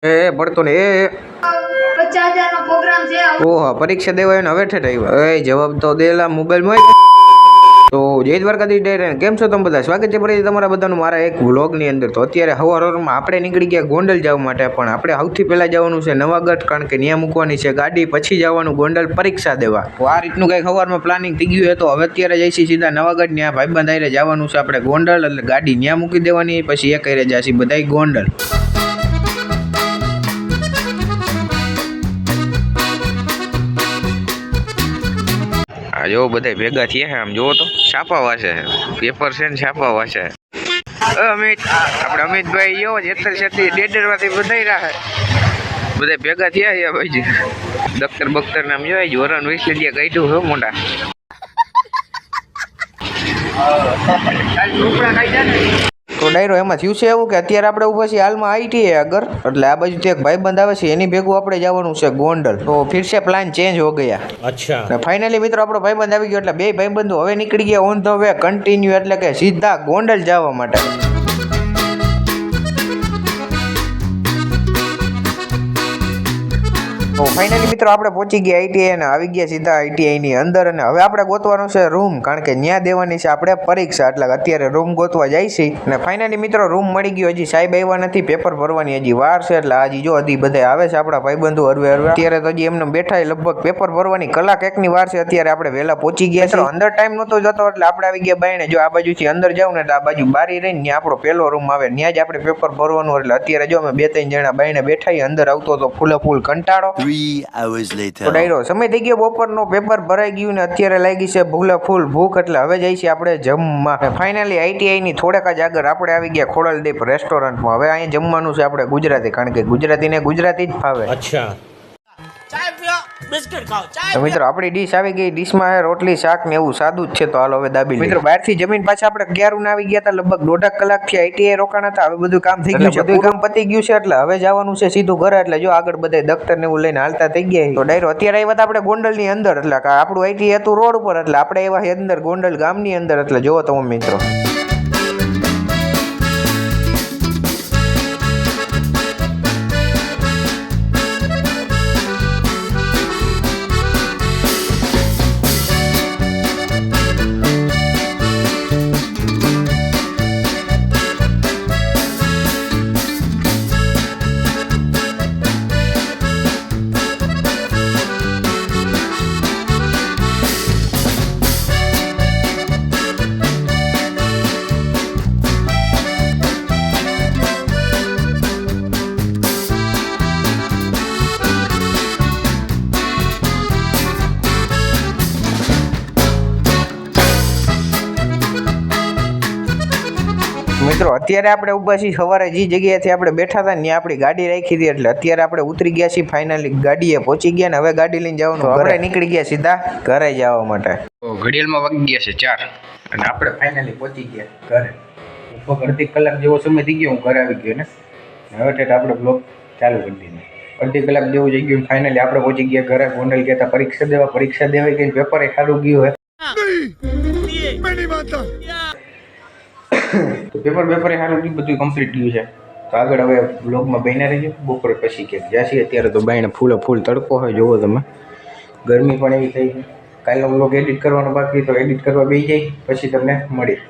પડતો ને 50,000 નો પ્રોગ્રામ છે. ઓહો પરીક્ષા દેવાય ને હવે ઠેઠ આવ્યા. જવાબ તો દેલા મોબાઈલમાં. તો જય દ્વારકાધીશ ડેરે કેમ છો તમે બધા? સ્વાગત છે ફરી તમારા બધાનું મારા એક વ્લોગની અંદર. તો અત્યારે હવારમાં આપણે નીકળી ગયા ગોંડલ જવા માટે, પણ આપણે સૌથી પહેલાં જવાનું છે નવાગઢ, કારણ કે ત્યાં મૂકવાની છે ગાડી, પછી જવાનું ગોંડલ પરીક્ષા દેવા. તો આ રીતનું કંઈક સવારમાં પ્લાનિંગ થઈ ગયું છે. તો હવે અત્યારે જઈશું સીધા નવાગઢ, ત્યાં ભાઈબંધ આઈને જવાનું છે આપણે ગોંડલ, એટલે ગાડી ત્યાં મૂકી દેવાની, પછી એ કરી જશે બધાય ગોંડલ. જો બધા ભેગા થયા છે, આમ જોવો તો છાપા વાંચે પેપર છે ને છાપા વાંચે. આપણે અમિતભાઈ એવો જ એથર ડેડરમાંથી બધા રહે, બધા ભેગા થયા છે ભાઈ. દફતર બખ્તર નામ જોઈ જ વરણ વિસલિયા કાઢ્યું છે મોટા. તો ડાયરો એમાં થયું છે એવું કે અત્યારે આપણે ઉભા છીએ હાલમાં આઈટી આગળ, એટલે આ બાજુ એક ભાઈબંધ આવે છે એની ભેગું આપણે જવાનું છે ગોંડલ. તો ફિર સે પ્લાન ચેન્જ હો ગયા. અચ્છા ફાઇનલી મિત્રો આપણો ભાઈબંધ આવી ગયો, એટલે બે ભાઈબંધો હવે નીકળી ગયા ઓન ધ વે કન્ટિન્યુ, એટલે કે સીધા ગોંડલ જવા માટે. તો ફાઇનલી મિત્રો આપણે પહોંચી ગયા આઈટીઆઈ અને આવી ગયા સીધા આઈટીઆઈ ની અંદર, અને હવે આપણે ગોતવાનું છે રૂમ, કારણ કે ત્યાં દેવાની છે આપણે પરીક્ષા, એટલે અત્યારે રૂમ ગોતવા જાય છે. અને ફાઇનલી મિત્રો રૂમ મળી ગયો. હજી સાહેબ આવ્યા નથી, પેપર ભરવાની હજી વાર છે, એટલે હજી જો હજી બધા આવે છે આપણા ભાઈબંધો હરવે હરવે. અત્યારે તો હજી એમને બેઠા લગભગ પેપર ભરવાની કલાક એકની વાર છે. અત્યારે આપણે વહેલા પહોંચી ગયા છે. અંદર ટાઈમ નહોતો જતો, એટલે આપણે આવી ગયા બાયણે. જો આ બાજુથી અંદર જાવ ને એટલે આ બાજુ બારી રહીને ત્યાં આપણો પહેલો રૂમ આવે, ત્યાં જ આપણે પેપર ભરવાનું. એટલે અત્યારે જો અમે 2-3 જણા બાયણે બેઠા, અંદર આવતો તો ફૂલે ફૂલ કંટાળો. 3 hours later. તો ડાયરો સમય થઈ ગયો બપોરનો, પેપર ભરાઈ ગયું ને અત્યારે લાગી છે ભૂલે ફૂલ ભૂખ, એટલે હવે જઈ છે આપણે જમવા. ફાઇનલી આઈટીઆઈ ની થોડેક જ આગળ આપણે આવી ગયા ખોડલદીપ રેસ્ટોરન્ટમાં. હવે અહીંયા જમવાનું છે આપણે ગુજરાતી, કારણ કે ગુજરાતીને ગુજરાતી જ ફાવે. અચ્છા તો મિત્રો આપણી ડીશ આવી ગઈ. ડીશમાં રોટલી શાક ને એવું સાદું જ છે. તો હાલો હવે દાબી મિત્રો બહારથી જમીન પાછા આપણે 11 આવી ગયા હતા, લગભગ 1.5 કલાકથી આઈટીઆઈ રોકાણા હતા. હવે બધું કામ થઈ ગયું છે, બધું કામ પતી ગયું છે, એટલે હવે જવાનું છે સીધું ઘરે. એટલે જો આગળ બધા દફતર ને એવું લઈને હાલતા થઈ ગયા. તો ડાયરો અત્યારે આવ્યા હતા આપણે ગોંડલ ની અંદર, એટલે આપણું આઈટીઆઈ હતું રોડ ઉપર, એટલે આપણે આવ્યા અંદર ગોંડલ ગામની અંદર. એટલે જોવો તમે મિત્રો. મિત્રો અત્યારે આપણે ઊભા છીએ સવારે જે જગ્યાએથી આપણે બેઠા હતા ત્યાં આપણી ગાડી રાખી હતી, એટલે અત્યારે આપણે ઉતરી ગયા છીએ. ફાઇનલી ગાડીએ પહોંચી ગયા ને હવે ગાડી લઈને જવાનું, આપણે નીકળી ગયા સીધા ઘરે જવા માટે. તો ઘડિયાળમાં વાગી ગયા છે 4 અને આપણે ફાઇનલી પહોંચી ગયા ઘરે. લગભગ અડધી કલાક જેવો સમય થઈ ગયો હું ઘરે આવી ગયો ને હવે ઠેઠ આપણે બ્લોગ ચાલુ કરી દીધો. અડધી કલાક જેવું થઈ ગયું. ફાઇનલી આપણે પહોંચી ગયા ઘરે. ગોંડલ ગયા હતા પરીક્ષા દેવા. પરીક્ષા દેવાઈ ગઈ, પેપર એ સારું ગયું હે. તો પેપર એ સારું ગયું, બધું કમ્પ્લીટ ગયું છે. તો આગળ હવે બ્લોગમાં બન્યા રહીજો. બપોરે પછી ક્યાંક જ્યાં અત્યારે તો બાયણે ફૂલે ફૂલ તડકો હોય, જોવો તમે. ગરમી પણ એવી થઈ ગઈ. કાલનો બ્લોગ એડિટ કરવાનો બાકી, તો એડિટ કરવા બેસી જાય પછી તમને મળી.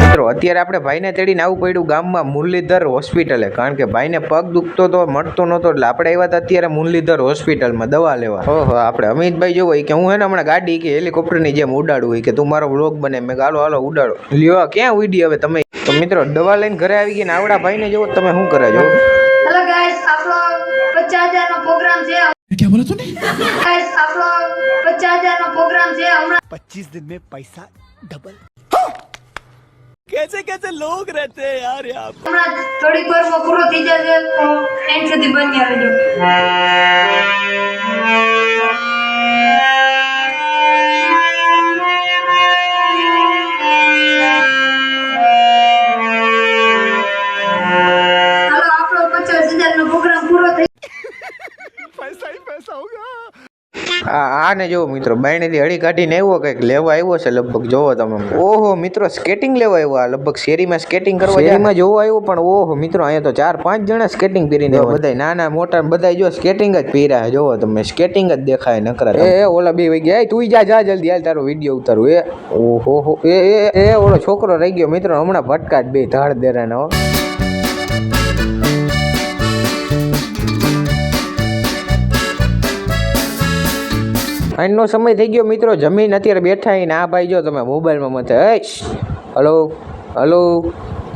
મિત્રો અત્યારે આપણે ભાઈને તેડીને આવવું પડ્યું ગામમાં મુરલીધર હોસ્પિટલે, કારણ કે ભાઈને પગ દુખતો તો મળતો નહોતો, એટલે આપણે આવ્યા હતા અત્યારે મુરલીધર હોસ્પિટલમાં દવા લેવા. ઓહો આપણે અમિતભાઈ જોવો કે હું હે ને હમણાં ગાડી કે હેલિકોપ્ટરની જેમ ઉડાડું, કે તું મારો વ્લોગ બને. મેં હાલો હાલો ઉડાડો. લ્યો ક્યાં ઉડી હવે તમે. તો મિત્રો દવા લઈને ઘરે આવી ગયા ને આવડા ભાઈને જોવો તમે શું કરે જો. હેલો ગાઈસ, આપણો 50,000 નો પ્રોગ્રામ છે. क्या बोला तूने? ગાઈસ આપણો 50,000 નો પ્રોગ્રામ છે. હમણાં 25 दिन में पैसा डबल. कैसे कैसे लोग रहते हैं यार यहाँ. હમણાં થોડીક વારમાં પૂરો થઈ જશે, તો એન્ડ સુધી બન્યા રહેજો. હાલો આપણો 50,000 નો પ્રોગ્રામ પૂરો થઈ. पैसा ही पैसा होगा. આને જોવો મિત્રો, બાયણેથી હળી કાઢીને આવ્યો, કંઈક લેવા આવ્યો છે લગભગ. જોવો તમે. ઓહો મિત્રો, સ્કેટિંગ લેવા આવ્યો. આ લગભગ શેરીમાં સ્કેટિંગ કરવા શેરીમાં જોવા આવ્યો. પણ ઓહો મિત્રો, અહીંયા તો 4-5 જણા સ્કેટિંગ પહેરીને બધા નાના મોટા બધા જો સ્કેટિંગ જ પહેર્યા. જોવો તમે, સ્કેટિંગ જ દેખાય નકરા. એ ઓલા બે વઈ ગયા. તું જા જલ્દી, હાલ તારો વિડીયો ઉતારું. ઓહો એ ઓલો છોકરો રહી ગયો મિત્રો, હમણાં ભટકાટ બે ધાડ દેરાના. હો આનો સમય થઈ ગયો મિત્રો, જમીન અત્યારે બેઠા ને આ ભાઈ જો તમે મોબાઈલમાં મતે હલો હલો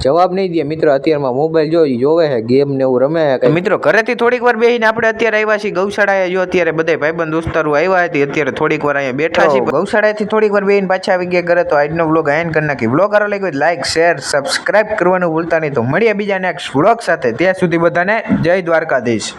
જવાબ નહીં દે મિત્રો. અત્યારમાં મોબાઈલ જોવે છે, ગેમ ને એવું રમે છે મિત્રો. ઘરેથી થોડીક વાર બેસીને આપણે અત્યારે આવ્યા છીએ ગૌશાળાએ. જો અત્યારે બધા ભાઈબંધ દોસ્તારો આવ્યા હતી, અત્યારે થોડીક વાર અહીંયા બેઠા છીએ ગૌશાળાએથી. થોડીક વાર બેસીને પાછા આવી ગયા ઘરે. તો આજનો વ્લોગ એન્ડ કરી નાખી. વ્લોગ સારો લાગ્યો લાઈક શેર સબસ્ક્રાઇબ કરવાનું ભૂલતા નહીં. તો મળીએ બીજા નેક્સ્ટ વ્લોગ સાથે. ત્યાં સુધી બધાને જય દ્વારકાધીશ.